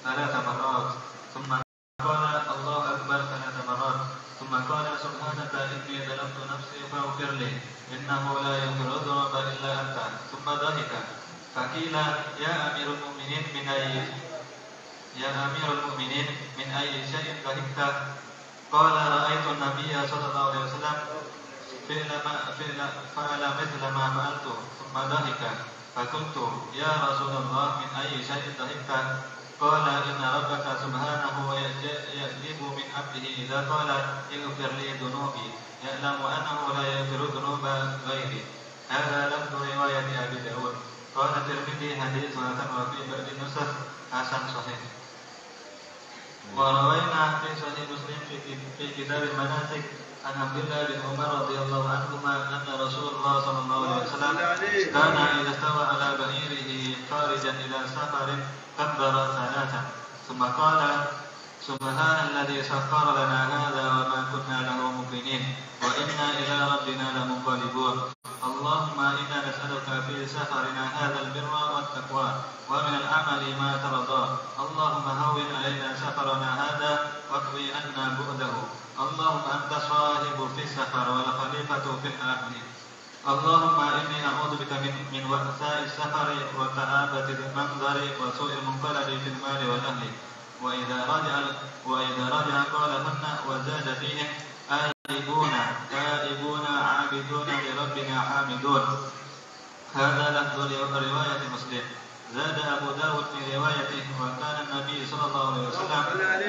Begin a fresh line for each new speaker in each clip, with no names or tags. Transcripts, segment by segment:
ثلاث مرات ثم قال الله أكبر ثلاث مرات ثم قال سبحانك إني ظلمت نفسي فاغفر لي إنه لا يغفر الذنوب إلا أنت ثم ضحك فقيل يا أمير المؤمنين من أي شيء ضحكت قال رأيت النبي صلى الله عليه وسلم فعل مثل ما فعلت ثم ضحك فقلت يا رسول الله من أي شيء ضحكت قال إن ربك سبحانه يجلب من عبده إذا قال اغفر لي ذنوبي يعلم أنه لا يغفر ذنوب غيري. هذا لفظ رواية أبي داود. قال الترمذي حديث حسن وفي بعض النسخ حسن صحيح. وروينا في صحيح مسلم في كتاب المناسك عن عبد الله بن عمر رضي الله عنهما أن رسول الله صلى الله عليه وسلم كان إذا استوى على بعيره خارجا إلى سفر كبر ثلاثا ثم قال سبحان الذي سخر لنا هذا وما كنا له مقرنين وإنا إلى ربنا لمنقلبون. اللهم إنا نسألك في سفرنا هذا البر والتقوى ومن العمل ما ترضى. اللهم هون علينا سفرنا هذا واقضي عنا بعده. اللهم أنت صاحب في السفر والخليفة في الأهل. اللهم إني أعوذ بك من وأساء السفر وكآبة المنظر وسوء المنقلب في المال والأهل. وإذا رجع قالهن وزاد فيهم آيبون تائبون عابدون لربنا حامدون. هذا لفظ رواية مسلم. زاد أبو داود في روايته وكان النبي صلى الله عليه وسلم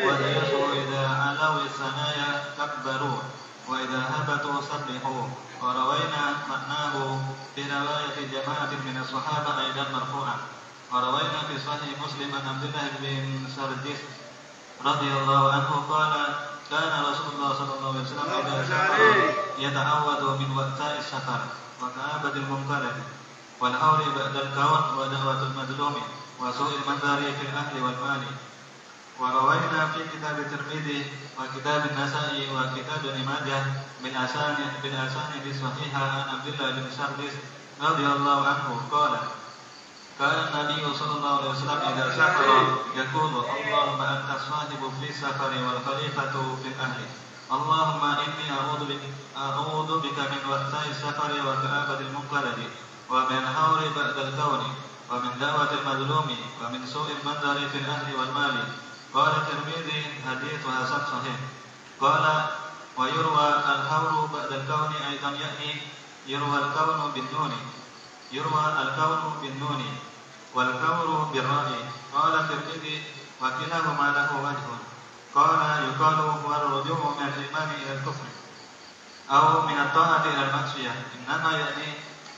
وجيشه إذا علوا الثنايا كبروا وإذا هبطوا سبحوا. وروينا معناه في رواية جماعة من الصحابة أيضا مرفوعا. وروينا في صحيح مسلم عن عبد الله بن سردس رضي الله عنه قال كان رسول الله صلى الله عليه وسلم إذا سافر يتعوذ من وأساء السفر وكآبة المنقلب والهول بعد الكون ودعوة المظلوم وسوء المنظر في الأهل والمال. وروينا في كتاب الترمذي وكتاب النسائي وكتاب ابن ماجه بالأسانيد الصحيحة عن عبد الله بن سردس رضي الله عنه قال كان النبي صلى الله عليه وسلم إذا سافر يقول اللهم أنت الصاحب في السفر والخليفة في الأهل. اللهم إني أعوذ بك من وأساء السفر وكآبة المنقلب ومن الهول بعد الكون ومن دعوة المظلوم ومن سوء المنظر في الأهل والمال. قال الترمذي حديث حسن صحيح. قال ويروى الهول بعد الكون أيضا يعني يروى الكون بالنون والكون بالراء. قال الترمذي وكلاهما له وجه. قال يقال هو الرجوع من الإيمان إلى الكفر أو من الطاعة إلى المعصية إنما يعني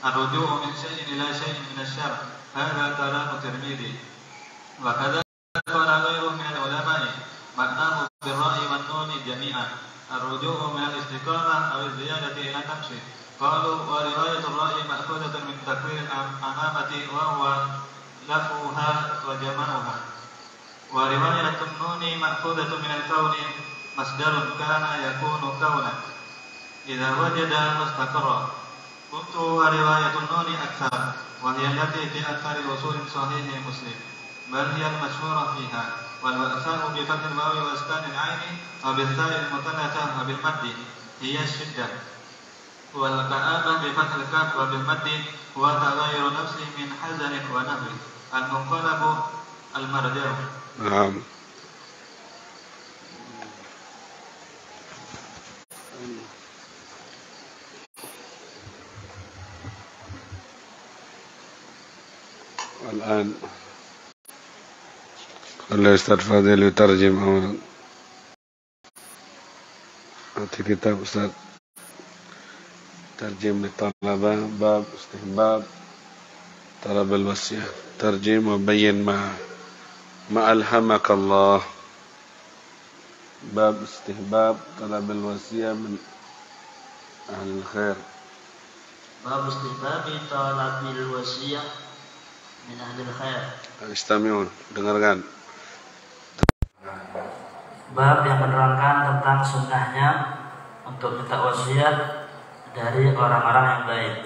الرجوع من شيء إلى شيء من الشر. هذا كلام الترمذي. وكذا قال غيره من العلماء معناه بالراء والنون جميعا الرجوع من الاستقامة أو الزيادة إلى النقص. قالوا ورواية الرأي مأخوذة من تكوير الأمامة وهو لفها وجمعها. ورواية النون مأخوذة من الكون مصدر كان يكون كونا إذا وجد مستقرا. قلت ورواية النون أكثر وهي التي في أكثر وصول صحيح مسلم بل هي المشهورة فيها. والوأساء بفتح الواو وإسكان العين وبالثاء المثلثة وبالمد هي الشدة. والكآبة بفتح الكاف وبالمد هو تغير نفس من حزن ونهو. المنقلب المرجع.
نعم. الآن الأستاذ فاضل يترجم أولا. أعطي كتاب أستاذ ترجم للطلبة باب استحباب طلب الوصية. ترجم وبين ما ألهمك الله. باب استحباب طلب الوصية من أهل الخير.
باب استحباب طلب الوصية min ahlil khair.
Istami'un, dengarkan.
Bab yang menerangkan tentang sunnahnya untuk minta wasiat dari orang-orang yang baik.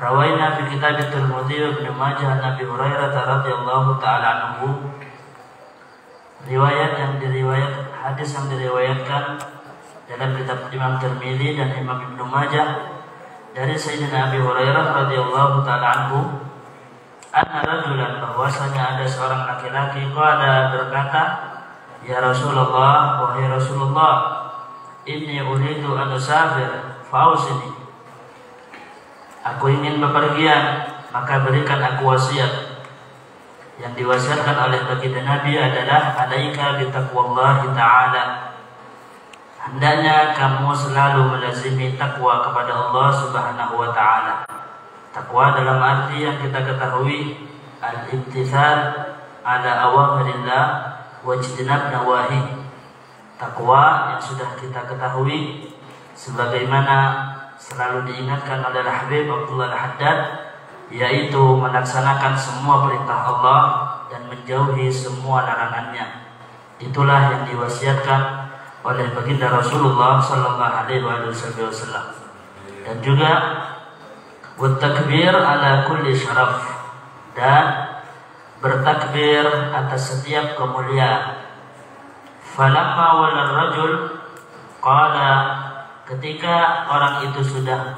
Rawaina fi kitab Tirmidzi wa Ibnu Majah an Abi Hurairah radhiyallahu taala anhu. Hadis yang diriwayatkan dalam kitab Imam Tirmidzi dan Imam Ibnu Majah dari Sayyidina Abi Hurairah radhiyallahu taala anhu, anna rajulan, bahwasanya ada seorang laki-laki qala berkata, ya Rasulullah, wahai Rasulullah, inni uridu an usafir fausini, aku ingin bepergian, maka berikan aku wasiat. Yang diwasiatkan oleh baginda Nabi adalah alaika bitaqwallahi ta'ala, hendaknya kamu selalu melazimi takwa kepada Allah Subhanahu wa ta'ala. Takwa dalam arti yang kita ketahui, al-imtithal ala awamirillah wa ijtinab nawahi. Takwa yang sudah kita ketahui sebagaimana selalu diingatkan oleh Habib Abdullah Al-Haddad, yaitu melaksanakan semua perintah Allah dan menjauhi semua larangannya. Itulah yang diwasiatkan oleh baginda Rasulullah sallallahu alaihi wasallam. Dan juga bertakbir ala kulli syaraf, dan bertakbir atas setiap kemuliaan. Falamma walal rajul qala, ketika orang itu sudah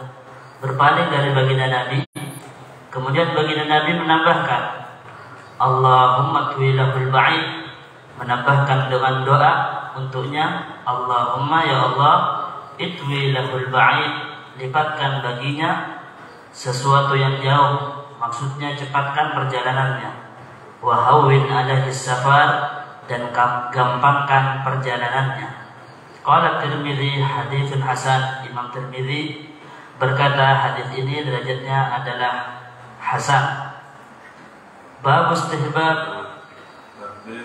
berpaling dari baginda Nabi, kemudian baginda Nabi menambahkan Allahumma tuwilahul ba'id, menambahkan dengan doa untuknya, Allahumma ya Allah itwilahul ba'id, lipatkan baginya sesuatu yang jauh, maksudnya cepatkan perjalanannya, wa hawwin alaihi safar, dan gampangkan perjalanannya. Qala Tirmidzi haditsun hasan, Imam Tirmidzi berkata hadis ini derajatnya adalah hasan. Bab istihbab
takbir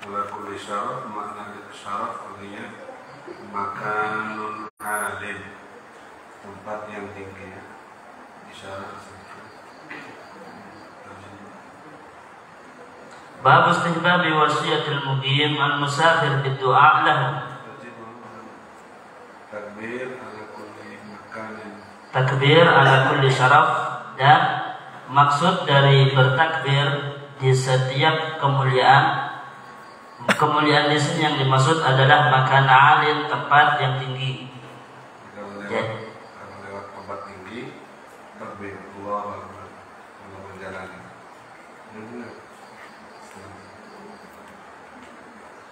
ala kulli syaraf, makna syaraf artinya makanun alim, tempat yang tinggi. Isyarat.
Bab istihbab wasiyatil muqim al-musafir bidu'a lahu. Takbir ala kulli syaraf, dan maksud dari bertakbir di setiap kemuliaan. Kemuliaan di sini yang dimaksud adalah makan alim, tempat yang tinggi.
Kalau lewat tempat tinggi, takbir Allah menjalani.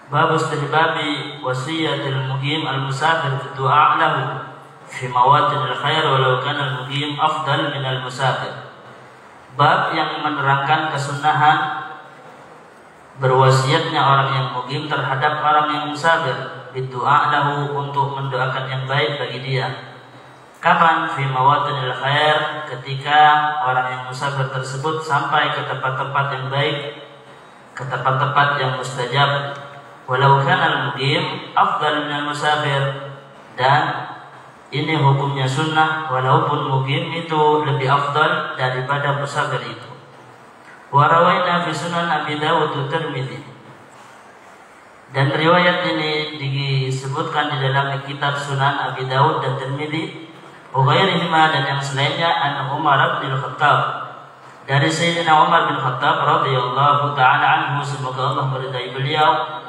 Bab istihbabi wasiyatil muqim al-musafir bidu'a lahu fi mawatin al-khair walau kana al-muqim afdal min al-musafir. Bab yang menerangkan kesunahan berwasiatnya orang yang muqim terhadap orang yang musafir, bidu'a lahu, untuk mendoakan yang baik bagi dia. Kapan? Fi mawatin al-khair, ketika orang yang musafir tersebut sampai ke tempat-tempat yang baik, ke tempat-tempat yang mustajab. Walau kana al-muqim afdal min al-musafir, dan ini hukumnya sunnah, walaupun muqim itu lebih afdal daripada musafir itu. Wa rawaina fi sunan Abi Dawud wa Tirmidzi, dan riwayat ini disebutkan di dalam kitab Sunan Abi Dawud dan Tirmidzi, wa ghairihima, dan yang selainnya, an Umar bin Khattab, dari Sayyidina Umar bin Khattab radhiyallahu taala anhu, semoga Allah meridai beliau,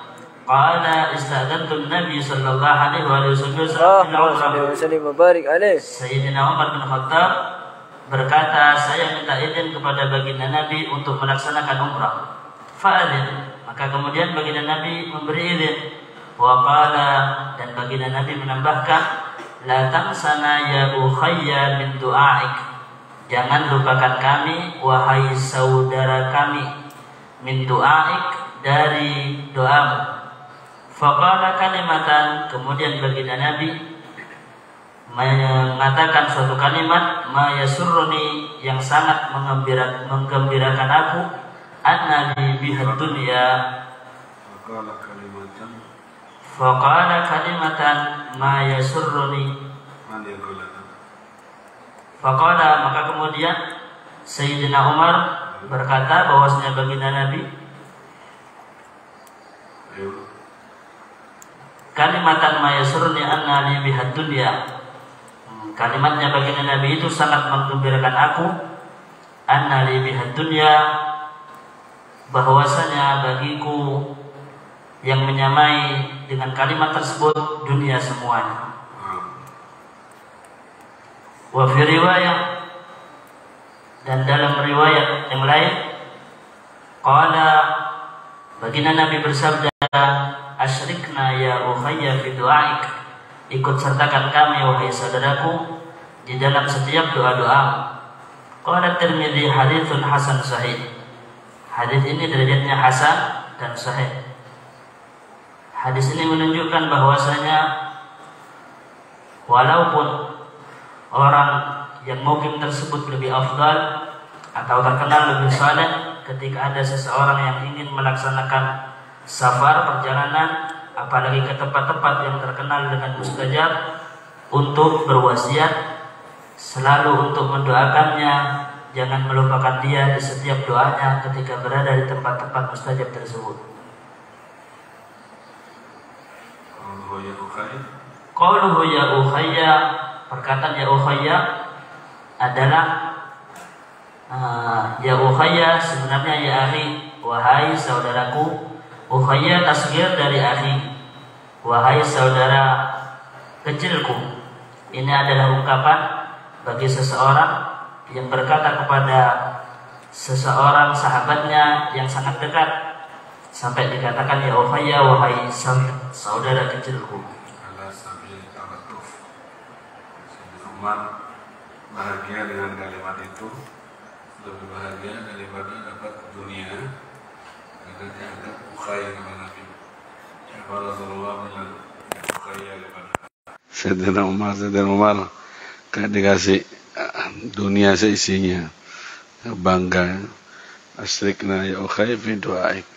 qala istadzantu Nabi sallallahu alaihi wasallam Sayyidina Umar bin Khattab berkata, saya minta izin kepada baginda Nabi untuk melaksanakan umrah. Fa'adzin, maka kemudian baginda Nabi memberi izin. Wa qala, dan baginda Nabi menambahkan, la tansana ya ukhayya min du'aik, jangan lupakan kami wahai saudara kami, min du'aik, dari doamu. Faqala kalimatan, kemudian baginda Nabi mengatakan suatu kalimat, ma yasurruni, yang sangat menggembirakan aku, an-nabi bihad dunya. Faqala kalimatan ma yasurruni. Faqala, maka kemudian Sayyidina Umar berkata bahwasanya baginda Nabi, kalimatan ma yasurruni an-nabi bihad dunya, Kalimatnya baginda Nabi itu sangat menggembirakan aku. Anna li bihad dunya, bahwasanya bagiku yang menyamai dengan kalimat tersebut dunia semuanya. Wa fi riwayah, dan dalam riwayat yang lain, qala, baginda Nabi bersabda, asyrikna ya ukhayya fi du'aik, ikut sertakan kami wahai saudaraku di dalam setiap doa-doa. Qala Tirmidzi haditsun hasan sahih. Hadis ini derajatnya hasan dan sahih. Hadis ini menunjukkan bahwasanya walaupun orang yang mukim tersebut lebih afdal atau terkenal lebih saleh, ketika ada seseorang yang ingin melaksanakan safar perjalanan, apalagi ke tempat-tempat yang terkenal dengan mustajab, untuk berwasiat selalu untuk mendoakannya, jangan melupakan dia di setiap doanya ketika berada di tempat-tempat mustajab tersebut. Qauluhu ya ukhayya, perkataan ya ukhayya adalah ya ukhayya sebenarnya ya akhi, wahai saudaraku. Ukhayya tasghir dari akhi, wahai saudara kecilku. Ini adalah ungkapan bagi seseorang yang berkata kepada seseorang sahabatnya yang sangat dekat, sampai dikatakan ya ukhayya, wahai saudara kecilku.
Umar bahagia dengan kalimat itu, lebih bahagia daripada dapat dunia, karena dianggap ukhayya kepada Nabi. Rasulullah bilang ukhayya kepada Sayyidina Umar kayak dikasih dunia seisinya, bangga. Asyrikna ya ukhayya fi du'aik.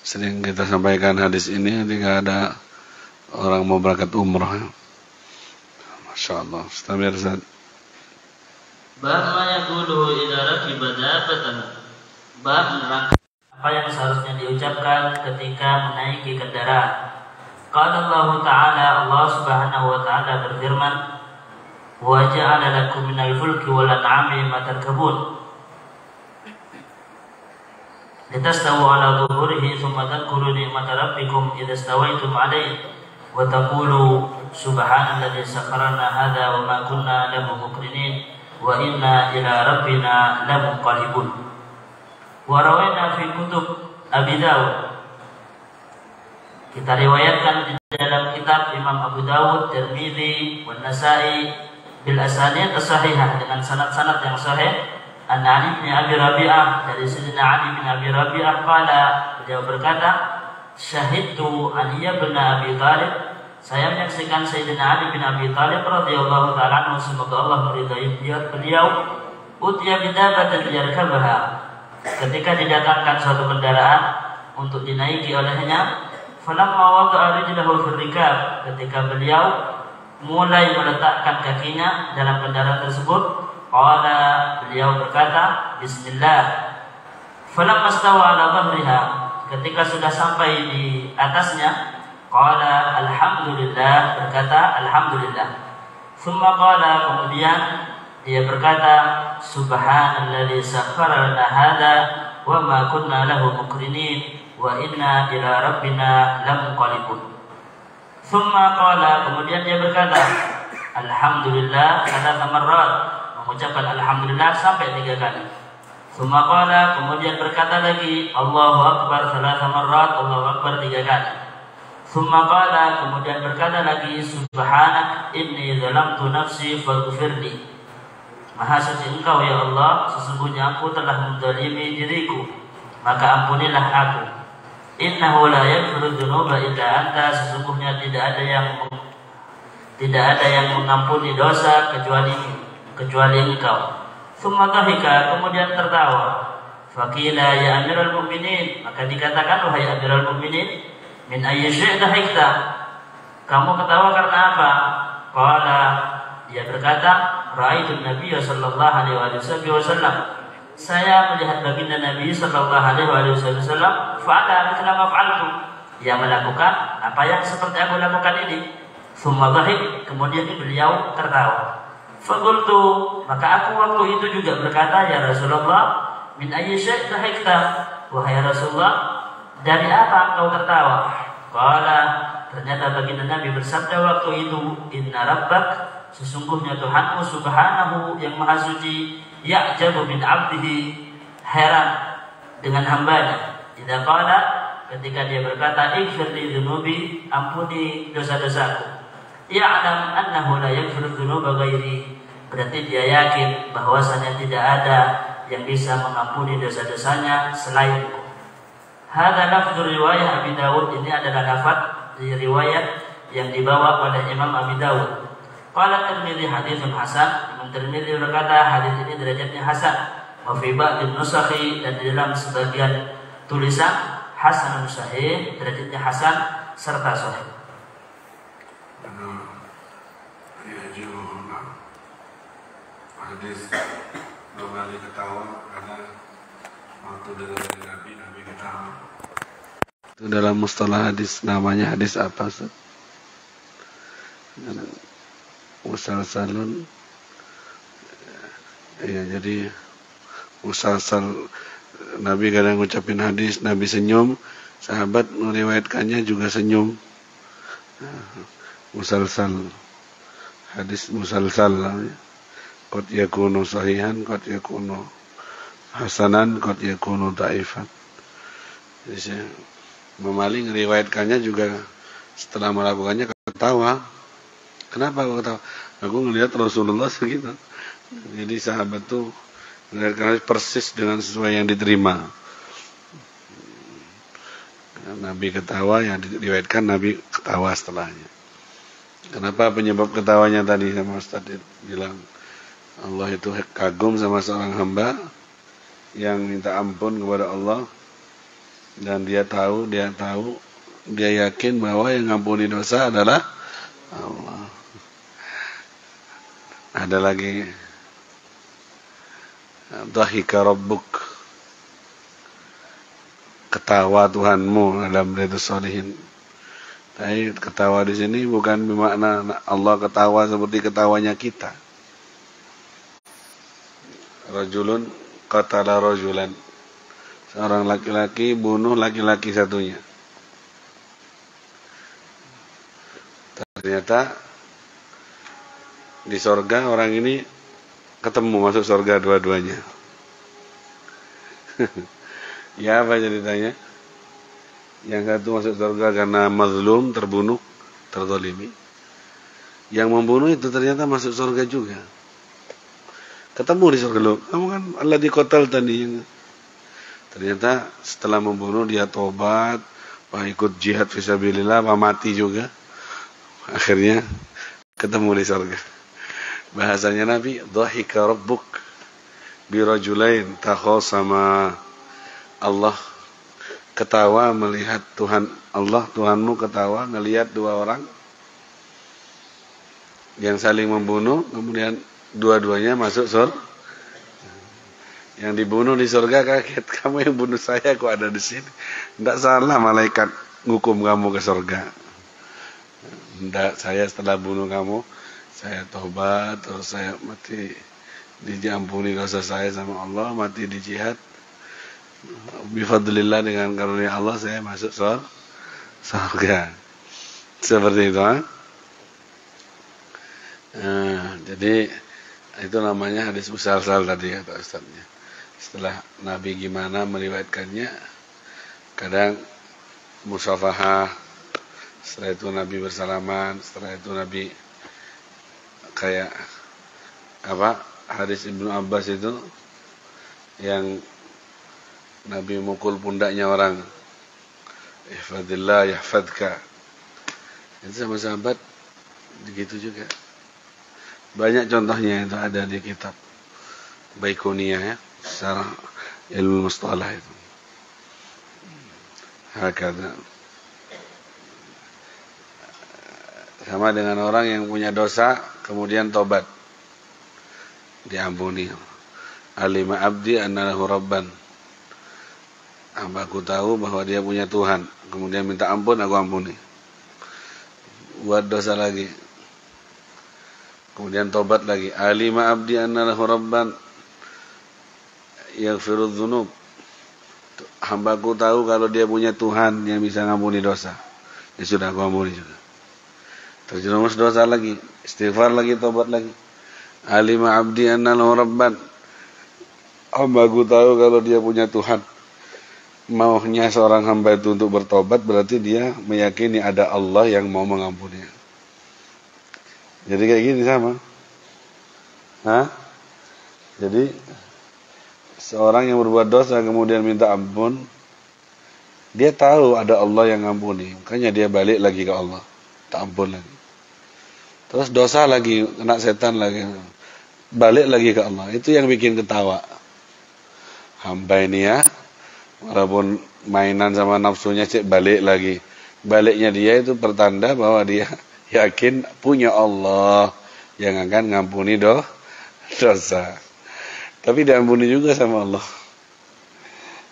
Sering kita sampaikan hadis ini ketika ada orang mau berangkat umrah. Masya Allah. Istamir Ustaz.
Bab ma yaquluhu idza rakiba dabbatan. Bab menerangkan apa yang seharusnya diucapkan ketika menaiki kendaraan. Qala Allah Ta'ala, Allah Subhanahu wa Ta'ala berfirman, wa ja'ala lakum minal fulki wal an'ami ma tarkabun litastawu ala dhuhurihi thumma tadhkuru ni'mata rabbikum idza stawaitum 'alaihi wa taqulu subhanalladzi sakharana hadza wa ma kunna lahu muqrinin wa inna ila rabbina lamunqalibun. Wa rawaina fi kutub Abi Dawud, kita riwayatkan di dalam kitab Imam Abu Dawud, Tirmidzi, dan Nasa'i bil asanid as-sahihah, dengan sanad-sanad yang sahih. An Ali bin Abi Rabi'ah, dari Sayyidina Ali bin Abi Rabi'ah qala, beliau berkata, syahidtu Ali bin Abi Thalib, saya menyaksikan Sayyidina Ali bin Abi Thalib radhiyallahu ta'ala anhu, semoga Allah meridai beliau, utiya bidabatin yarkabaha, ketika didatangkan suatu kendaraan untuk dinaiki olehnya. Falamma wada'a rijlahu fil rikab, ketika beliau mulai meletakkan kakinya dalam kendaraan tersebut, qala, beliau berkata bismillah. Falamma stawa ala dhahriha, ketika sudah sampai di atasnya, qala alhamdulillah, berkata alhamdulillah. Thumma qala, kemudian dia berkata subhanalladzi sakhkhara lana hadza wa ma kunna lahu muqrinin wa inna ila rabbina lamunqalibun. Thumma qala, kemudian dia berkata alhamdulillah salasa marrat, mengucapkan alhamdulillah sampai 3 kali. Thumma qala, kemudian berkata lagi Allahu akbar salasa marrat, Allahu akbar 3 kali. Thumma qala, kemudian berkata lagi subhanak inni zalamtu nafsi faghfirli, maha suci engkau ya Allah, sesungguhnya aku telah menzalimi diriku, maka ampunilah aku. Innahu la yaghfiru dzunuba illa anta, sesungguhnya tidak ada yang mengampuni dosa kecuali engkau. Tsumma dhahika, kemudian tertawa. Faqila ya Amirul Mukminin, maka dikatakan wahai Amirul Mukminin, min ayyi syai' dhahikta, kamu ketawa karena apa? Qala, dia berkata, ra'aitu Nabiy sallallahu alaihi wasallam, saya melihat baginda Nabi sallallahu alaihi wasallam fa'ala mithla ma fa'altu, yang melakukan apa yang seperti aku lakukan ini. Tsumma dhahik, kemudian beliau tertawa. Faqultu, maka aku waktu itu juga berkata, ya Rasulullah, min ayyi syai' dhahikta? Wahai Rasulullah, dari apa engkau tertawa? Qala, ternyata baginda Nabi bersabda waktu itu, inna rabbak, sesungguhnya Tuhanmu subhanahu yang maha suci, ya'jabu min 'abdihi, heran dengan hambanya. Idza qala, ketika dia berkata, ighfir li dzunubi, ampuni dosa-dosaku. Ya'lam annahu la yaghfiru dzunuba ghairi, berarti dia yakin bahwasanya tidak ada yang bisa mengampuni dosa-dosanya selainku. Hadza lafdzu riwayah Abi Dawud, ini adalah lafaz di riwayat yang dibawa oleh Imam Abi Dawud. Qala Tirmidzi haditsun hasan, Imam Tirmidzi berkata hadis ini derajatnya hasan. Wa fi ba'd nusakhi, dan di dalam sebagian tulisan hasanun sahih, derajatnya hasan serta sahih.
Hadis kembali ketawa karena waktu dari Nabi ketawa. Itu dalam mustalah hadis namanya hadis apa, Ustaz? Musalsalun. Ya, jadi musalsal, Nabi kadang ngucapin hadis, Nabi senyum, sahabat meriwayatkannya juga senyum. Musalsal, hadis musalsal namanya. Qad yakunu sahihan, qad yakunu hasanan, qad yakunu dhaifan. Jadi saya memaling riwayatkannya juga setelah melakukannya ketawa. Kenapa aku ketawa? Aku ngelihat Rasulullah segitu. Jadi sahabat tuh melihat persis dengan sesuai yang diterima. Nabi ketawa, yang diriwayatkan Nabi ketawa setelahnya. Kenapa penyebab ketawanya tadi sama Ustaz bilang? Allah itu kagum sama seorang hamba yang minta ampun kepada Allah, dan dia yakin bahwa yang ngampuni dosa adalah Allah. Ada lagi, dhahika rabbuk, ketawa Tuhanmu dalam Riyadhus Shalihin. Tapi ketawa di sini bukan bermakna Allah ketawa seperti ketawanya kita. Rajulun qatala rajulan, seorang laki-laki bunuh laki-laki satunya. Ternyata di sorga orang ini ketemu masuk sorga dua-duanya. Ya, apa ceritanya? Yang satu masuk sorga karena mazlum, terbunuh, terzalimi. Yang membunuh itu ternyata masuk sorga juga. Ketemu di surga, lo kamu kan Allah di kotal tadi. Ternyata setelah membunuh dia tobat, ikut jihad fisabilillah, mati juga. Akhirnya ketemu di surga. Bahasanya Nabi, dhahika rabbuk birajulain takhasama. Allah ketawa melihat Tuhanmu ketawa ngelihat dua orang yang saling membunuh, kemudian dua-duanya masuk surga. Yang dibunuh di surga kaget, kamu yang bunuh saya kok ada di sini? Tidak salah malaikat ngukum kamu ke surga. Tidak, saya setelah bunuh kamu, saya tobat, terus saya mati, diampuni dosa saya sama Allah, mati di jihad. Bifadlillah, dengan karunia Allah saya masuk surga. Seperti itu. Jadi itu namanya hadis musalsal tadi kata Ustaznya. Setelah Nabi gimana meriwayatkannya, kadang musafahah, setelah itu Nabi bersalaman, setelah itu Nabi kayak apa, hadis Ibnu Abbas itu yang Nabi mukul pundaknya orang, ihfadillah yahfadka. Itu sama sahabat begitu juga. Banyak contohnya itu ada di kitab Baiquniyah ya, secara ilmu mustalah itu. Hakada. Sama dengan orang yang punya dosa kemudian tobat, diampuni. Alima abdi anna lahu rabban. Hambaku tahu bahwa dia punya Tuhan, kemudian minta ampun, aku ampuni. Buat dosa lagi, kemudian tobat lagi. Alima abdi anna lahu rabban yaghfirudz dzunub. Hambaku tahu kalau dia punya Tuhan yang bisa ngampuni dosa. Ya sudah, aku ampuni juga. Terjerumus dosa lagi, istighfar lagi, tobat lagi. Alima abdi anna lahu rabban. Hambaku tahu kalau dia punya Tuhan. Maunya seorang hamba itu untuk bertobat berarti dia meyakini ada Allah yang mau mengampuni. Jadi kayak gini sama. Jadi seorang yang berbuat dosa kemudian minta ampun, dia tahu ada Allah yang ngampuni, makanya dia balik lagi ke Allah, tak ampun lagi. Terus dosa lagi, kena setan lagi, balik lagi ke Allah. Itu yang bikin ketawa. Hamba ini ya, walaupun mainan sama nafsunya cek balik lagi. Baliknya dia itu pertanda bahwa dia yakin punya Allah yang akan ngampuni dosa. Tapi diampuni juga sama Allah.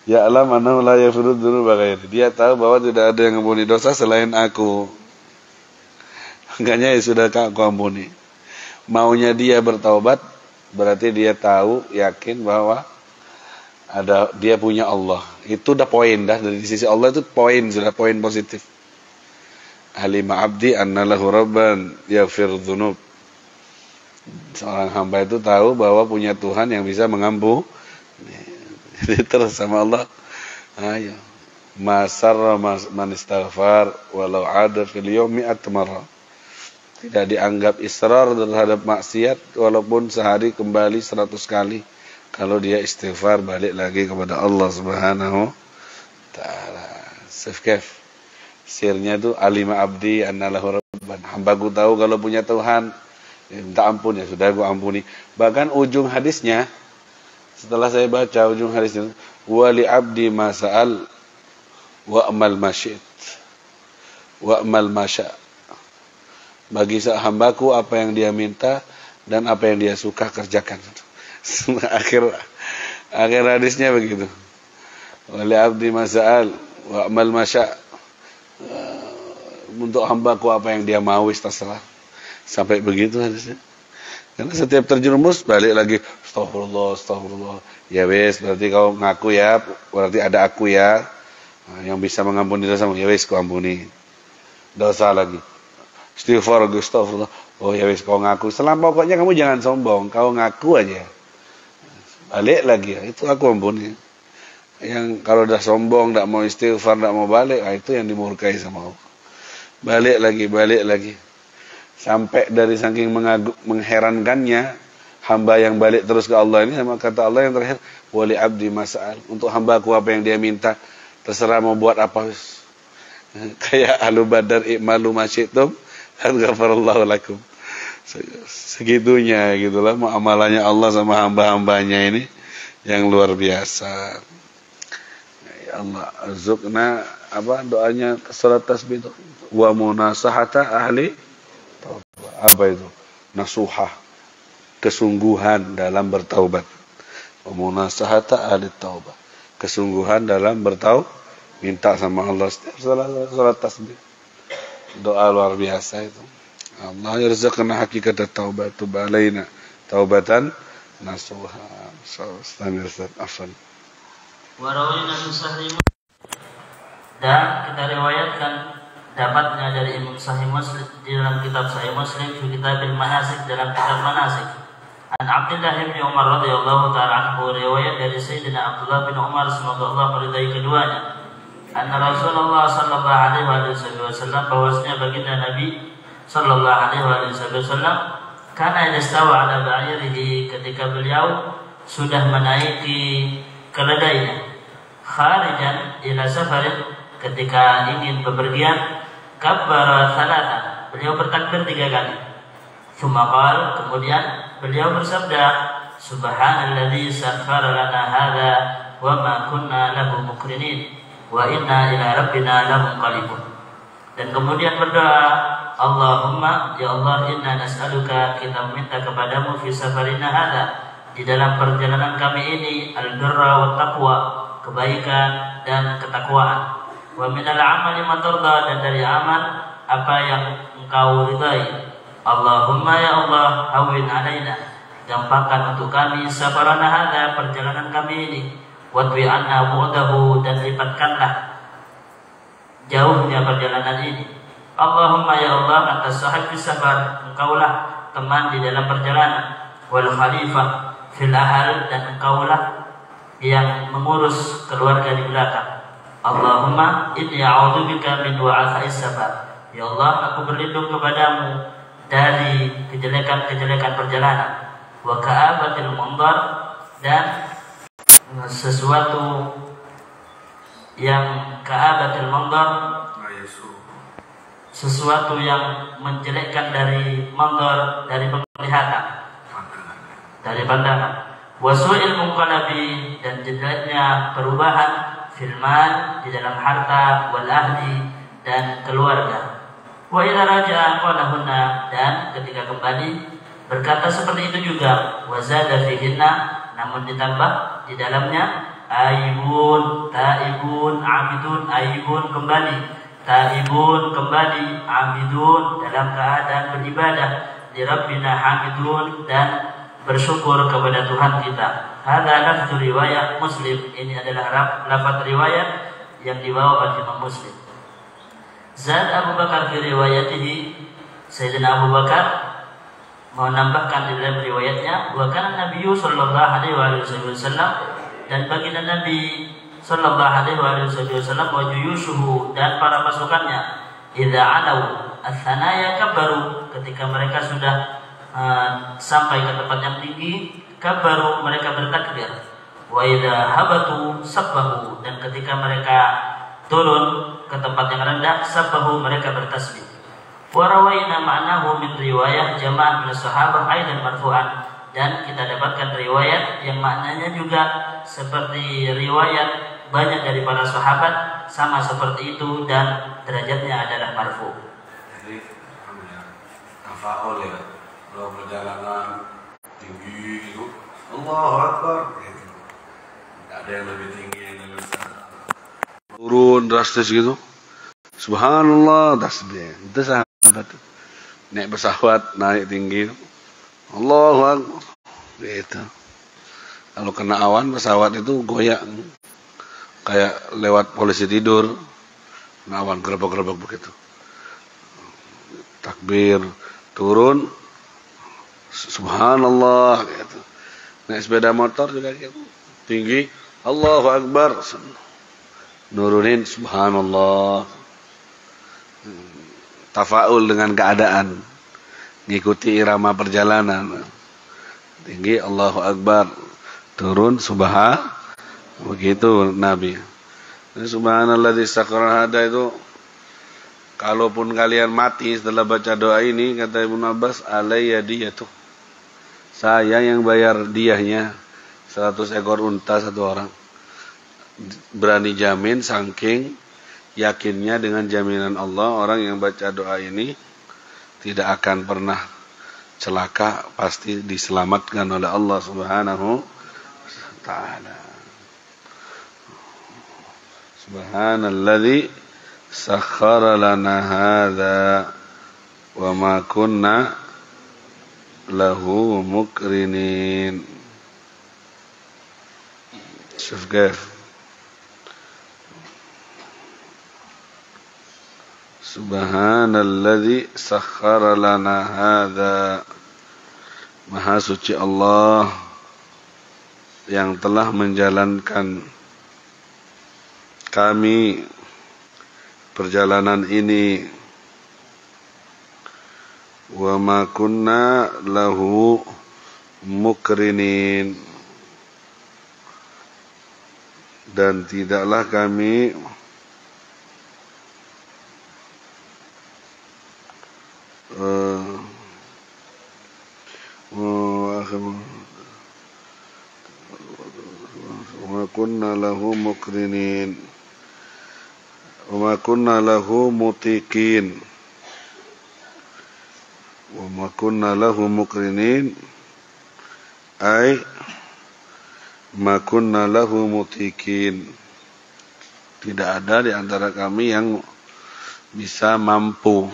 Ya alam annahu la yaghfiru dzunuba ghairi. Dia tahu bahwa tidak ada yang mengampuni dosa selain aku. Makanya ya sudah aku ampuni. Maunya dia bertaubat berarti dia tahu, yakin bahwa dia punya Allah. Itu udah poin dah, dari sisi Allah itu sudah poin positif. Alima abdi anna lahu rabban yaghfirudz dzunub. Seorang hamba itu tahu bahwa punya Tuhan yang bisa mengampuni. Jadi terus sama Allah, ayo masarra man istaghfar walau ada fil yaumi atmarra. Tidak dianggap israr terhadap maksiat walaupun sehari kembali 100 kali. Kalau dia istighfar balik lagi kepada Allah Subhanahu taala. Sefkef. Sirnya itu alima abdi anna lahu rabban. Hambaku tahu kalau punya Tuhan, minta ampun, ya sudah aku ampuni. Bahkan ujung hadisnya, setelah saya baca ujung hadisnya, wali abdi masa'al wa amal masyid wa amal masya. Bagi hambaku apa yang dia minta dan apa yang dia suka kerjakan. akhir hadisnya begitu. Wali abdi masa'al wa amal masya. Untuk hambaku apa yang dia mau terserah. Sampai begitu hadisnya. Karena setiap terjerumus balik lagi astagfirullah. Ya wes, berarti kau ngaku ya, berarti ada aku ya. Yang bisa mengampuni dosa. Ya wes, kau ampuni. Dosa lagi. Istighfar, astagfirullah. Oh ya wes, kau ngaku. Pokoknya kamu jangan sombong, kau ngaku aja. Balik lagi, itu aku ampuni. Yang kalau udah sombong, tidak mau istighfar, tidak mau balik, itu yang dimurkai sama Allah. Balik lagi. Sampai dari saking mengherankannya hamba yang balik terus ke Allah ini, sama kata Allah yang terakhir, wali abdi mas'al. Untuk hambaku apa yang dia minta, terserah mau buat apa. Kayak ahlu badar i'malu masyitum qad ghafarallahu lakum. Segitunya gitulah muamalahnya Allah sama hamba-hambanya ini yang luar biasa. Ya Allah, arzuqna doanya salat tasbih itu wa munasahata ahli apa itu? Nasuhah, kesungguhan dalam bertaubat. Wa munasahata ahli taubah, kesungguhan dalam bertaubat, minta sama Allah setiap salat tasbih. Doa luar biasa itu. Allah yarzuqna hakikat taubat, tub alaina taubatan nasuha. Afwan.
Warawina Sahih dan kita riwayatkan dapatnya dari Imam Sahih Muslim di dalam kitab Sahih Muslim di Kitabil Manasik, dalam kitab Manasik. An Abdullah bin Umar radhiyallahu ta'ala anhu, riwayat dari Sayyidina Abdullah bin Umar semoga Allah meridai keduanya. Anna Rasulullah sallallahu alaihi wasallam, bahwasanya baginda Nabi sallallahu alaihi wasallam kana yastawa ala ba'irihi, ketika beliau sudah menaiki keledainya, kharijan ila safarin, ketika ingin bepergian, kabbara thalatha, beliau bertakbir 3 kali. Tsumma qala, kemudian beliau bersabda, subhanalladzi sakhkhara lana hadza wa ma kunna lahu muqrinin wa inna ila rabbina lamunqalibun. Dan kemudian berdoa, Allahumma, ya Allah, inna nas'aluka, kita meminta kepadamu, fi safarina hadza, di dalam perjalanan kami ini, al-birra wa taqwa, kebaikan dan ketakwaan, wa minal amali ma tarda, dan dari amal apa yang engkau ridai, Allahumma ya Allah, hawwin alaina, gampangkan untuk kami safarana hadza, perjalanan kami ini, wadwi anna bu'dahu, dan lipatkanlah jauhnya perjalanan ini. Allahumma ya Allah, anta sahib fis safar, engkaulah teman di dalam perjalanan, wal khalifah fil ahl, dan engkaulah yang mengurus keluarga di belakang. Allahumma inni a'udzubika min wa'atha'is safar, ya Allah, aku berlindung kepadamu dari kejelekan-kejelekan perjalanan, wa ka'abatil mandar, dan sesuatu yang ka'abatil mandar, sesuatu yang menjelekkan dari mandar, dari penglihatan, dari pandangan, wa su'il munqalabi, dan jeleknya perubahan, filman, di dalam harta, wal ahli, dan keluarga. Wa idza raja'a qalahunna, dan ketika kembali berkata seperti itu juga. Wa zada fihinna, namun ditambah di dalamnya, aibun, taibun, abidun, aibun kembali, taibun kembali, abidun dalam keadaan beribadah, di Rabbina hamidun, dan bersyukur kepada Tuhan kita. Hadza lafzu riwayat Muslim, ini adalah lafaz riwayat yang dibawa oleh Imam Muslim. Zad Abu Bakar fi riwayatihi, Sayyidina Abu Bakar menambahkan di dalam riwayatnya, wa kana Nabiyyu sallallahu alaihi wasallam, dan baginda Nabi sallallahu alaihi wasallam, wa juyushuhu, dan para pasukannya, idza alau ats-tsanaya kabaru, ketika mereka sudah sampai ke tempat yang tinggi, kabaru, mereka bertakbir. Wa idza habatu sabbahu, dan ketika mereka turun ke tempat yang rendah, sabbahu, mereka bertasbih. Wa rawaina ma'nahu min riwayah jama'ah min sahabah aidan marfu'an, dan kita dapatkan riwayat yang maknanya juga seperti riwayat banyak dari para sahabat, sama seperti itu, dan derajatnya adalah marfu'.
Jadi tafaul ya, kalau perjalanan tinggi itu Allahu Akbar gitu. Tidak ada yang lebih tinggi, yang lebih besar. Turun drastis gitu, subhanallah, tasbih. Itu sahabat naik pesawat, naik tinggi, Allahu Akbar gitu. Kalau kena awan pesawat itu goyang kayak lewat polisi tidur, kena awan gerbek-gerbek begitu. Takbir, turun, subhanallah gitu. Naik sepeda motor juga gitu, tinggi, Allahu Akbar, nurunin, subhanallah. Tafaul dengan keadaan, ngikuti irama perjalanan, tinggi Allahu Akbar, turun subhan, begitu Nabi. Subhanalladzi sakhkhara hada itu, kalaupun kalian mati setelah baca doa ini, kata Ibnu Abbas, alayya diyatu, saya yang bayar diyahnya 100 ekor unta satu orang. Berani jamin saking yakinnya dengan jaminan Allah, orang yang baca doa ini tidak akan pernah celaka, pasti diselamatkan oleh Allah Subhanahu wa taala. Subhanalladzi sakhkhara lana hadza wa ma kunna lahu muqrinin. Syuf kayf. Subhanalladzi sakhkhara lana hadza, Maha suci Allah yang telah menjalankan kami perjalanan ini, wa ma kunna lahu muqrinin, dan tidaklah kami wa kunna lahu muqrinin wa ma kunna lahu mutiqin wa ma kunna lahu muqrinin ay ma kunna lahu mutiqin, tidak ada di antara kami yang bisa mampu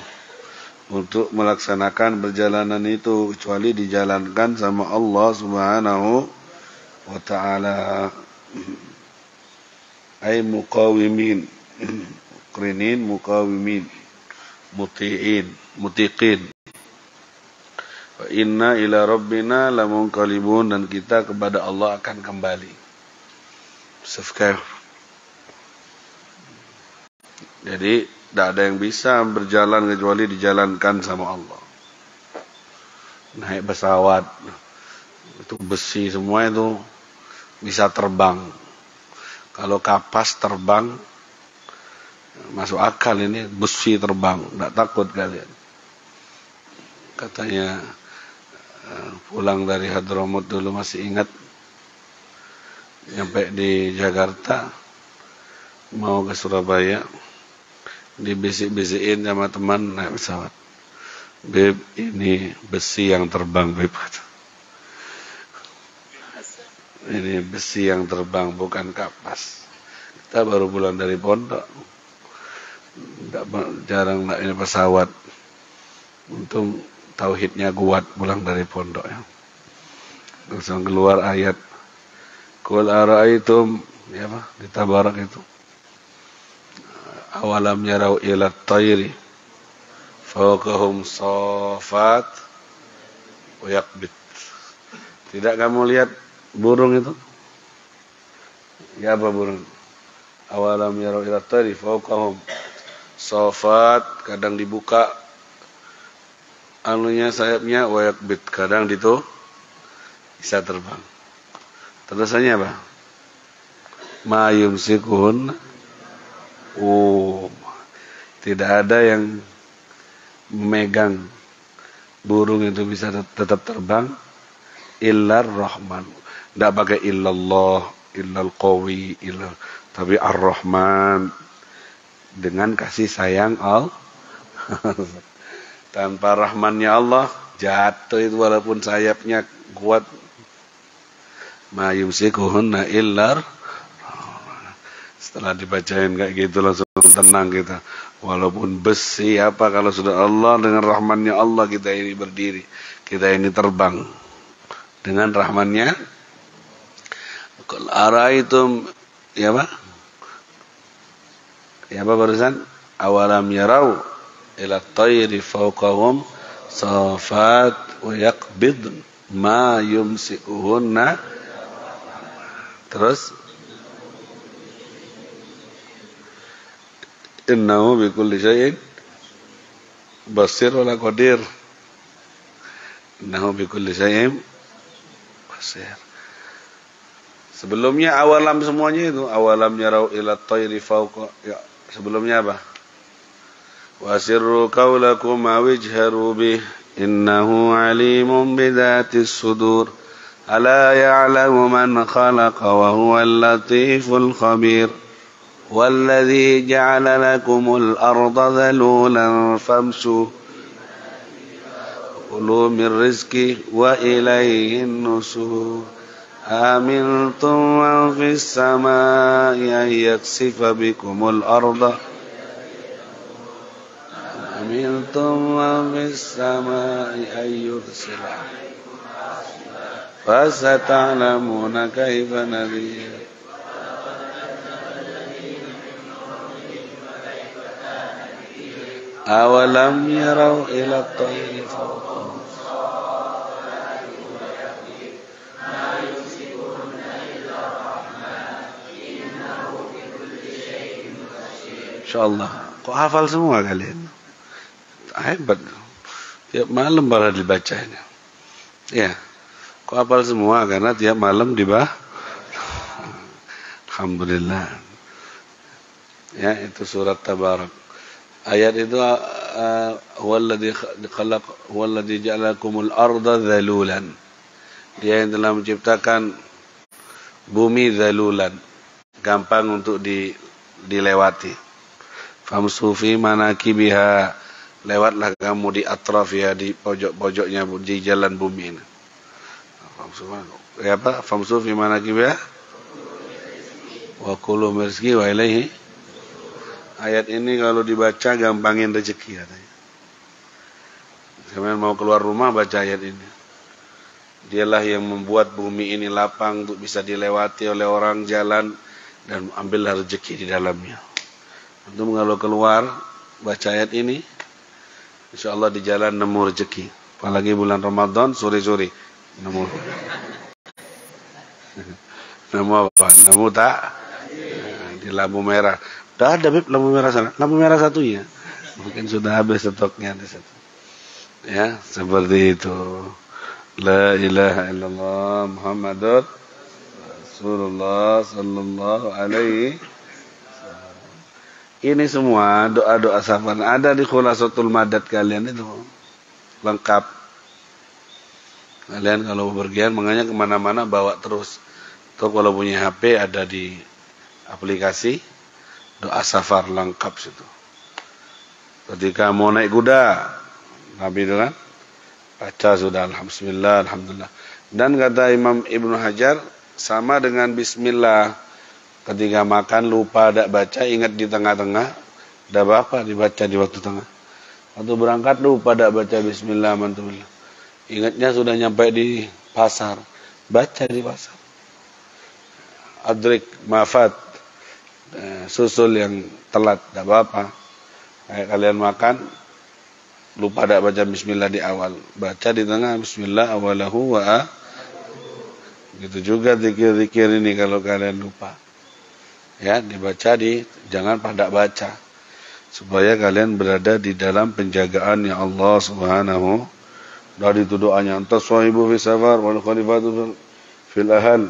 untuk melaksanakan perjalanan itu kecuali dijalankan sama Allah Subhanahu wa ta'ala. Ay muqawimin, muqrinin, muqawimin, mutiqin. Wa inna ila rabbina lamunqalibun, dan kita kepada Allah akan kembali. Subhanallah. Jadi tidak ada yang bisa berjalan kecuali dijalankan sama Allah. Naik pesawat, itu besi semua itu bisa terbang. Kalau kapas terbang, masuk akal ini besi terbang, tidak takut kalian. Katanya pulang dari Hadramaut dulu masih ingat, sampai di Jakarta mau ke Surabaya, dibisik-bisikin sama teman naik pesawat. Beb, ini besi yang terbang, Beb. Ini besi yang terbang, bukan kapas. Kita baru pulang dari pondok, jarang naik pesawat. Untung tauhidnya kuat pulang dari pondok ya. Langsung keluar ayat Qul ara'aitum, ya apa? Di Tabarak itu. Awalam yarau ila tayri fawqahum safat wa yaqbid. Tidak kamu lihat burung itu? Ya apa burung? Awalam yarau ila tayri fawqahum safat, kadang dibuka anunya sayapnya, wa yaqbid, kadang itu bisa terbang. Terusannya apa? Ma yumsikun. Tidak ada yang memegang burung itu bisa tetap terbang illar rahman. Tidak pakai illallah, illal qawi, tapi ar-rahman, dengan kasih sayang Allah. Tanpa rahmannya Allah jatuh itu walaupun sayapnya kuat. Ma yumsikuhunna illar. Setelah dibacain kayak gitu langsung tenang kita. Walaupun besi apa, kalau sudah Allah, dengan rahmannya Allah kita ini berdiri, kita ini terbang dengan rahmannya. Qul ara'aitum, ya apa? Ya apa barusan? Awalam yarau ila tayri fawqahum safat wa yaqbid ma yumsikuhunna. Terus innahu bikulli syai'in basir wala qadir. Innahu bikulli syai'in basir. Sebelumnya awalam semuanya itu, awalam yarau ila tayri fawqa, ya, sebelumnya apa? Wasirru qawlakum awajharu bih innahu alimun bidatis sudur. Ala ya'lamu man khalaqa wa huwal latiful khabir. والذي جعل لكم الأرض ذلولا فامشوا كلوا من رزقه وإليه النشور أأمنتم من في السماء أن يخسف بكم الأرض أأمنتم من في السماء أن يرسل فستعلمون كيف نذير. Awalam yarau ila tayri fawqahum. Insyaallah. Kok hafal semua kalian? Hebat. Tiap malam baru dibacanya. Ya. Kok hafal semua? Karena tiap malam Alhamdulillah. Ya, itu surat Tabarak. Ayat itu huwallazi khalaq huwallazi ja'alakumul arda dhalulan. Dia yang telah menciptakan bumi dhalulan, gampang untuk dilewati. Famsu fi manakibiha, lewatlah kamu di atraf ya, di pojok-pojoknya di jalan bumi ini. Famsu fi manakibiha wa kulu min rizqi wa ilaihi. Ayat ini kalau dibaca gampangin rezeki katanya. Kalian mau keluar rumah baca ayat ini. Dialah yang membuat bumi ini lapang untuk bisa dilewati oleh orang jalan dan ambillah rezeki di dalamnya. Antum kalau keluar baca ayat ini, insyaallah di jalan nemu rezeki. Apalagi bulan Ramadan sore-sore nemu. Nemu apa? Nemu tak? Di lampu merah. Udah ada Bib lampu merah sana. Lampu merah satunya. Mungkin sudah habis stoknya di situ. Ya, seperti itu. La ilaha illallah Muhammadur Rasulullah sallallahu alaihi. Ini semua doa-doa safar ada di Khulasatul Madad kalian itu. Lengkap. Kalian kalau berpergian makanya kemana-mana bawa terus. Atau kalau punya HP ada di aplikasi doa safar lengkap situ. Ketika mau naik kuda, Nabi itu kan baca sudah alhamdulillah, alhamdulillah. Dan kata Imam Ibnu Hajar sama dengan bismillah. Ketika makan lupa tidak baca, ingat di tengah-tengah, tidak apa-apa dibaca di waktu tengah. Waktu berangkat lupa tidak baca bismillah, alhamdulillah. Ingatnya sudah nyampe di pasar, baca di pasar. Adrik mafat, susul yang telat, tidak apa-apa. Kayak kalian makan, lupa tidak baca bismillah di awal, baca di tengah bismillah awalahu wa gitu juga zikir-zikir ini kalau kalian lupa. Ya, dibaca jangan pada baca. Supaya kalian berada di dalam penjagaan ya Allah Subhanahu. Dari itu doanya antas sahibu fi safar wal khalifatu fil ahal.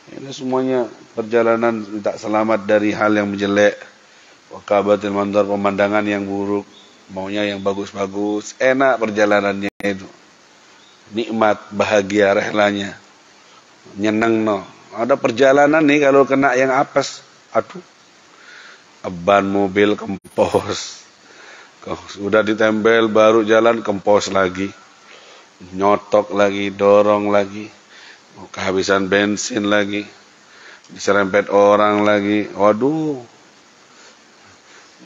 Ini semuanya perjalanan minta selamat dari hal yang menjelek. Wakabatil mandar, pemandangan yang buruk, maunya yang bagus-bagus, enak perjalanannya itu. Nikmat, bahagia, rehlanya. Nyeneng no. Ada perjalanan nih kalau kena yang apes, aduh. Ban mobil kempos. Sudah ditempel baru jalan kempos lagi. Nyotok lagi, dorong lagi. Kehabisan bensin lagi, diserempet orang lagi, waduh,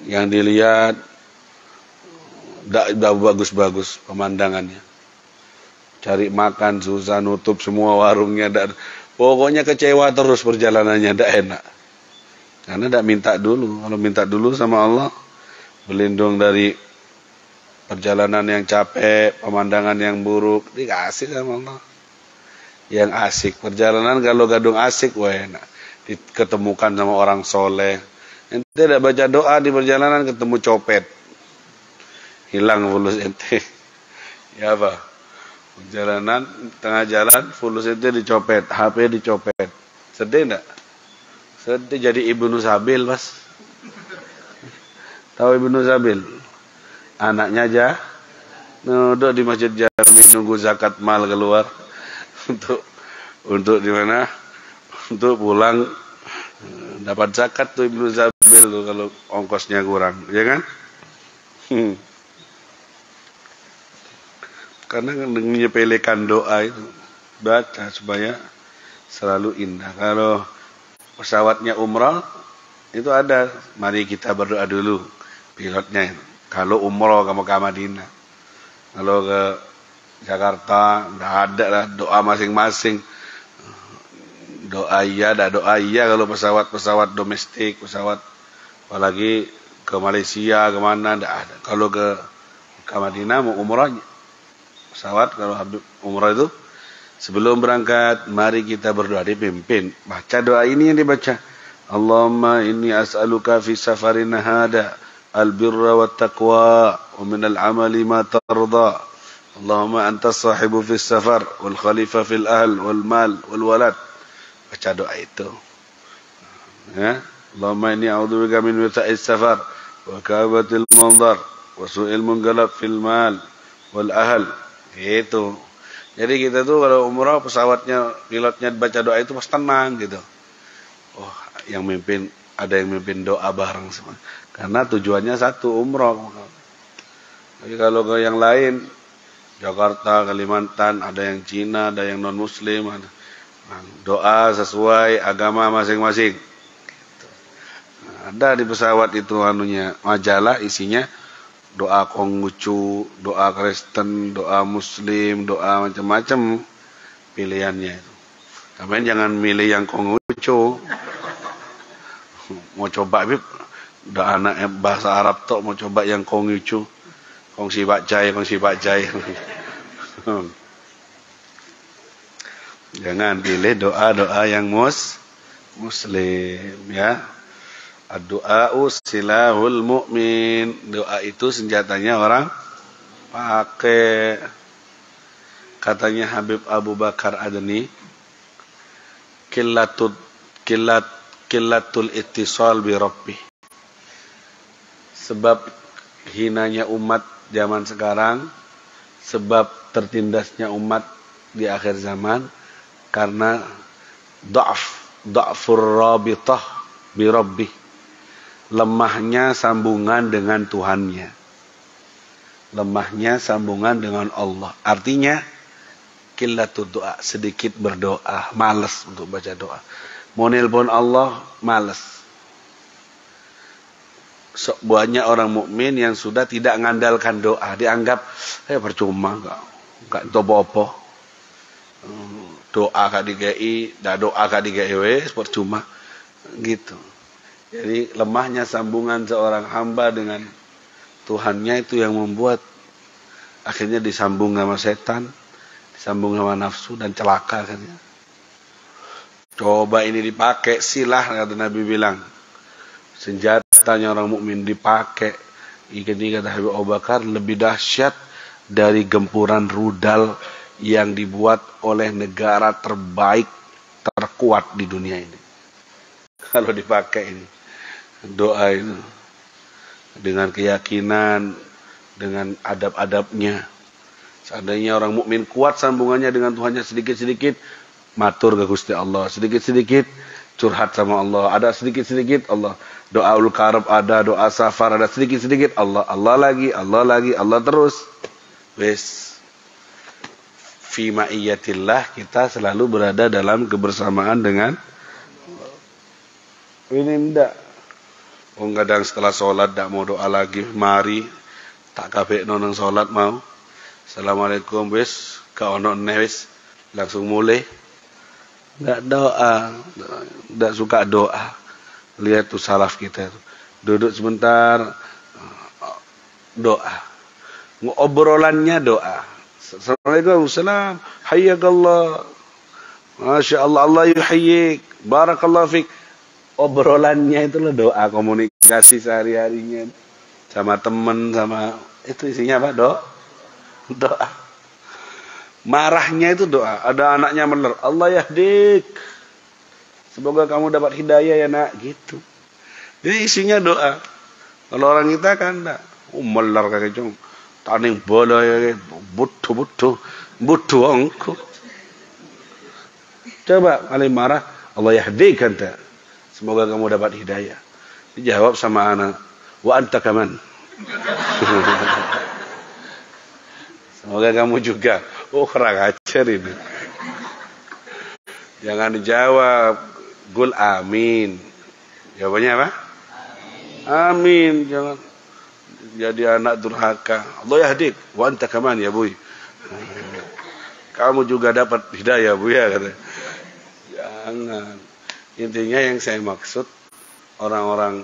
yang dilihat tidak bagus-bagus pemandangannya, cari makan susah, nutup semua warungnya, pokoknya kecewa terus perjalanannya, tidak enak, karena tidak minta dulu. Kalau minta dulu sama Allah, berlindung dari perjalanan yang capek, pemandangan yang buruk, dikasih sama Allah. Yang asik perjalanan, kalau gadung asik wah enak, diketemukan sama orang soleh. Ente tidak baca doa di perjalanan ketemu copet, hilang fulus ente. Ya apa? Perjalanan tengah jalan fulus ente dicopet, HP dicopet, sedih enggak? Sedih. Jadi Ibnu Sabil mas. Tahu Ibnu Sabil? Anaknya aja duduk di masjid Jami nunggu zakat mal keluar. Untuk di mana? Untuk pulang dapat zakat tuh Ibnu Zabil tuh kalau ongkosnya kurang, ya kan? Karena menyepelekan doa itu, baca supaya selalu indah. Kalau pesawatnya umrah itu ada, mari kita berdoa dulu pilotnya itu. Kalau umrah kamu ke Madinah, kalau ke Jakarta, tidak ada lah doa masing-masing. Doa iya, ada doa iya kalau pesawat domestik, pesawat apalagi ke Malaysia, kemana, tidak ada. Kalau ke Madinah mau umrah, pesawat kalau habis umrah itu sebelum berangkat, mari kita berdoa, dipimpin. Baca doa ini yang dibaca. Allahumma inni as'aluka fi safarina hada al-birra wa taqwa wa min al-amali ma tarda. Allahumma antas sahibu fis safar wal khalifah fil ahl wal mal wal walad. Baca doa itu. Ya, Allahumma inni a'udzubika min witha'is safar wa kabatil mandar wa su'il mungalab fil mal wal ahl. Gitu. Jadi kita tuh kalau umrah pesawatnya pilotnya baca doa itu pas tenang gitu. Oh, yang mimpin ada yang mimpin doa bareng semua. Karena tujuannya satu, umrah. Jadi kalau ke yang lain Jakarta, Kalimantan, ada yang Cina, ada yang non-Muslim, ada doa sesuai agama masing-masing. Gitu. Ada di pesawat itu anunya majalah isinya doa Konghucu, doa Kristen, doa Muslim, doa macam-macam pilihannya itu. Tapi jangan milih yang Konghucu. Mau coba udah anak bahasa Arab tok mau coba yang Konghucu, kongsi bakjai. Jangan pilih doa-doa yang muslim ya. Ad-du'a'u silahul mu'min. Doa itu senjatanya orang pakai. Katanya Habib Abu Bakar Adni, killatul ittisal bi rabbih. Sebab hinanya umat zaman sekarang, sebab tertindasnya umat di akhir zaman karena dha'fur rabitah bi rabbih. Lemahnya sambungan dengan Tuhannya. Lemahnya sambungan dengan Allah. Artinya qillatud doa, sedikit berdoa, malas untuk baca doa. Mau nelpon Allah, malas. Banyak orang mukmin yang sudah tidak mengandalkan doa, dianggap percuma, enggak apa-apa. Doa gak digai, doa gak digai wes percuma gitu. Jadi lemahnya sambungan seorang hamba dengan Tuhannya itu yang membuat akhirnya disambung sama setan, disambung sama nafsu dan celaka kan ya. Coba ini dipakai silah, kata Nabi bilang. Senjatanya orang mukmin dipakai. Ini kata Habib Abu Bakar lebih dahsyat dari gempuran rudal yang dibuat oleh negara terbaik, terkuat di dunia ini. Kalau dipakai ini doa itu dengan keyakinan, dengan adab-adabnya. Seandainya orang mukmin kuat sambungannya dengan Tuhannya sedikit-sedikit, matur ke Gusti Allah, sedikit-sedikit curhat sama Allah, ada sedikit-sedikit Allah, doaul karab ada, doa safar ada, sedikit-sedikit Allah, Allah lagi, Allah terus. Wes fi ma'iyatillah, kita selalu berada dalam kebersamaan dengan ini ndak. Kadang setelah sholat tak mau doa lagi, mari tak kabeh nonong sholat mau. Assalamualaikum wis, ka ono wis langsung mulai. Enggak doa, enggak suka doa. Lihat tuh salaf kita tuh. Duduk sebentar doa. Obrolannya doa. Assalamualaikum, salam, hayyakallah. Masya Allah, Allah yuhayyik, barakallahu fik. Obrolannya itulah doa, komunikasi sehari-harinya sama teman, sama itu isinya apa? Doa. Marahnya itu doa. Ada anaknya meler, Allah yahdik, semoga kamu dapat hidayah ya nak, gitu. Jadi isinya doa. Kalau orang kita kan enggak, meler kayak gitu, taning bola ya, butuh engkau. Coba kali marah, Allah yahdik anta, semoga kamu dapat hidayah. Dijawab sama anak, wa anta kaman. Semoga kamu juga. Oh, kurang ajar ini. Jangan dijawab, gul amin. Jawabannya apa? Amin. Jangan jadi anak durhaka. Allah yahdik, wa anta kaman ya buy. Kamu juga dapat hidayah bu ya, kata. Jangan. Intinya yang saya maksud, orang-orang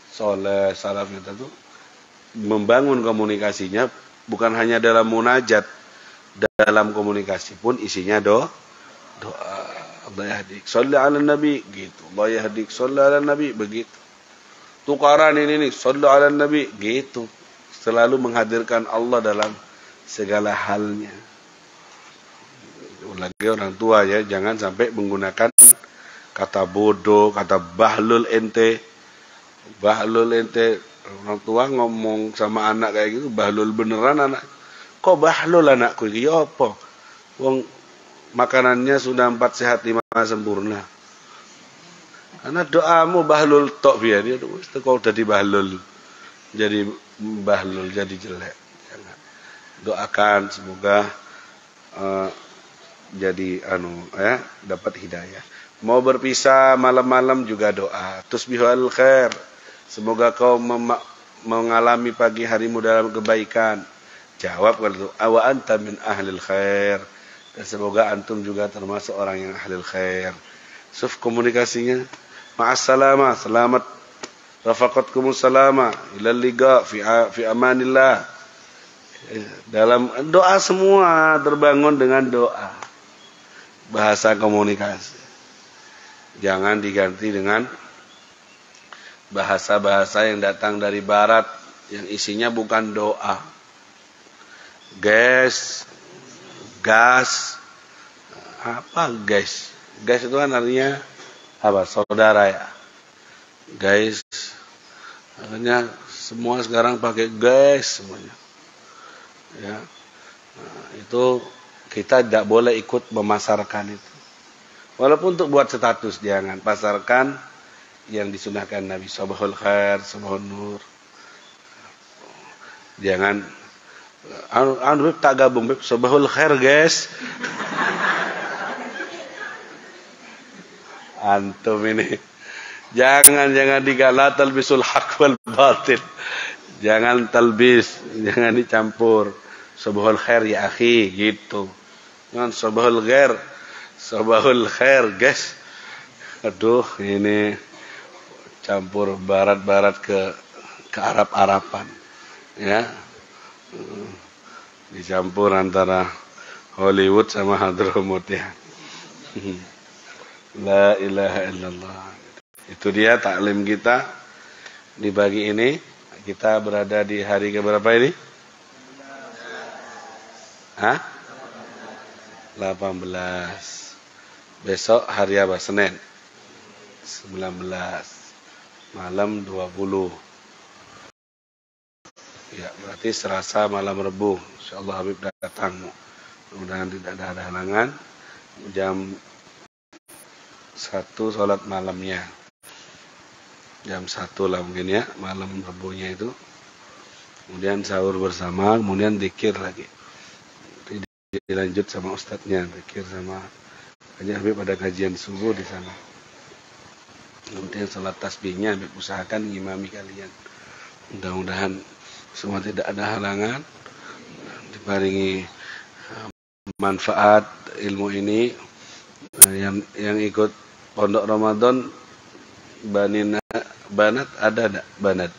soleh salaf kita tuh membangun komunikasinya bukan hanya dalam munajat, dalam komunikasi pun isinya doa. Allah yahdik, sholli ala nabi, gitu. Allah yahdik, sholli ala nabi, begitu. Tukaran ini nih, sholli ala nabi, gitu. Selalu menghadirkan Allah dalam segala halnya. Lagi orang tua ya, jangan sampai menggunakan kata bodoh, kata bahlul ente. Bahlul ente, orang tua ngomong sama anak kayak gitu, bahlul beneran anak. Kok bahlul anakku? Ya apa? Wong makanannya sudah 4 sehat 5 sempurna. Karena doamu bahlul tok biar dia kok udah bahlul. Jadi bahlul, jadi jelek. Jangan. Doakan semoga jadi dapat hidayah. Mau berpisah malam-malam juga doa. Tusbihul khair. Semoga kau
mengalami pagi harimu dalam kebaikan. Jawab kalau itu, awa anta min ahlil khair. Dan semoga antum juga termasuk orang yang ahlil khair. Suf komunikasinya. Ma'assalamah, selamat. Rafaqatkumus salama, ilal liqa fi amanillah. Dalam doa semua terbangun dengan doa. Bahasa komunikasi. Jangan diganti dengan bahasa-bahasa yang datang dari barat yang isinya bukan doa. Gas, apa gas? Gas itu kan artinya apa? Saudara ya. Guys, makanya semua sekarang pakai gas semuanya. Ya, nah, itu kita tidak boleh ikut memasarkan itu. Walaupun untuk buat status jangan pasarkan yang disunahkan Nabi Sabahul Khair, Sabahul Nur. Jangan anu tak gabung Sabahul Khair guys. Antum ini jangan digalat talbisul haq wal batil. Jangan talbis, jangan dicampur. Sabahul khair ya akhi gitu. Jangan sabahul khair guys. Aduh, ini campur barat-barat ke Arab-Araban. Ya. Dicampur antara Hollywood sama Hadramut ya. La ilaha illallah. Itu dia taklim kita di pagi ini. Kita berada di hari keberapa ini? 18. Besok hari apa? Senin. 19. Malam 20. Ya, berarti Selasa malam Rebu. Insyaallah Habib datang. Mudah-mudahan tidak ada halangan. Jam 1 sholat malamnya. Jam 1 lah mungkin ya, malam Rebunya itu. Kemudian sahur bersama, kemudian zikir lagi. Dilanjut sama ustadznya, zikir sama Haji Habib pada kajian subuh di sana. Kemudian salat tasbihnya Habib usahakan ngimami kalian. Mudah-mudahan semua tidak ada halangan, diparingi manfaat ilmu ini. Yang ikut pondok Ramadan Banat ada enggak? Banat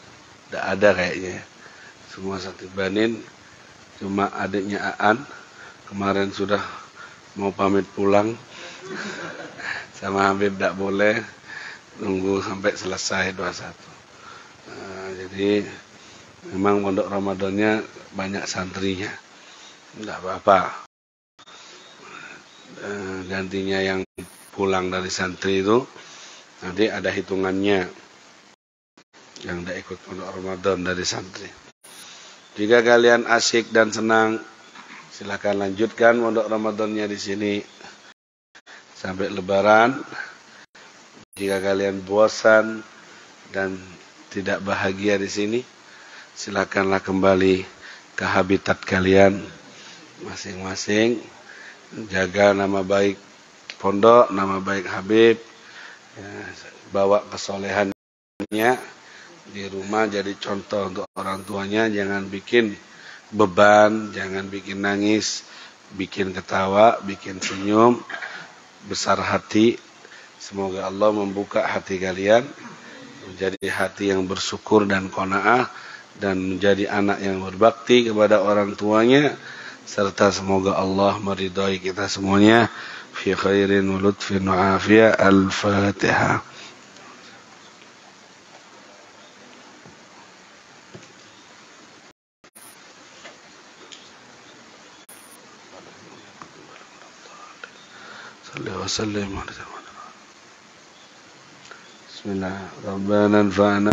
enggak ada kayaknya. Semua satu Banin, cuma adiknya Aan kemarin sudah mau pamit pulang. Sama Habib enggak boleh, nunggu sampai selesai 21. Jadi memang pondok Ramadannya banyak santrinya. Enggak apa-apa. Gantinya yang pulang dari santri itu nanti ada hitungannya. Yang tidak ikut pondok Ramadan dari santri. Jika kalian asyik dan senang, silakan lanjutkan pondok Ramadannya di sini sampai Lebaran. Jika kalian bosan dan tidak bahagia di sini, silakanlah kembali ke habitat kalian masing-masing. Jaga nama baik pondok, nama baik Habib, ya, bawa kesolehannya di rumah jadi contoh untuk orang tuanya. Jangan bikin beban, jangan bikin nangis, bikin ketawa, bikin senyum, besar hati. Semoga Allah membuka hati kalian menjadi hati yang bersyukur dan qanaah, dan menjadi anak yang berbakti kepada orang tuanya, serta semoga Allah meridhai kita semuanya. Fi khairin wa lutfin wa afiyah. Al-Fatihah. Sallallahu alaihi wasallam. Bismillah. Rabbana anfa'na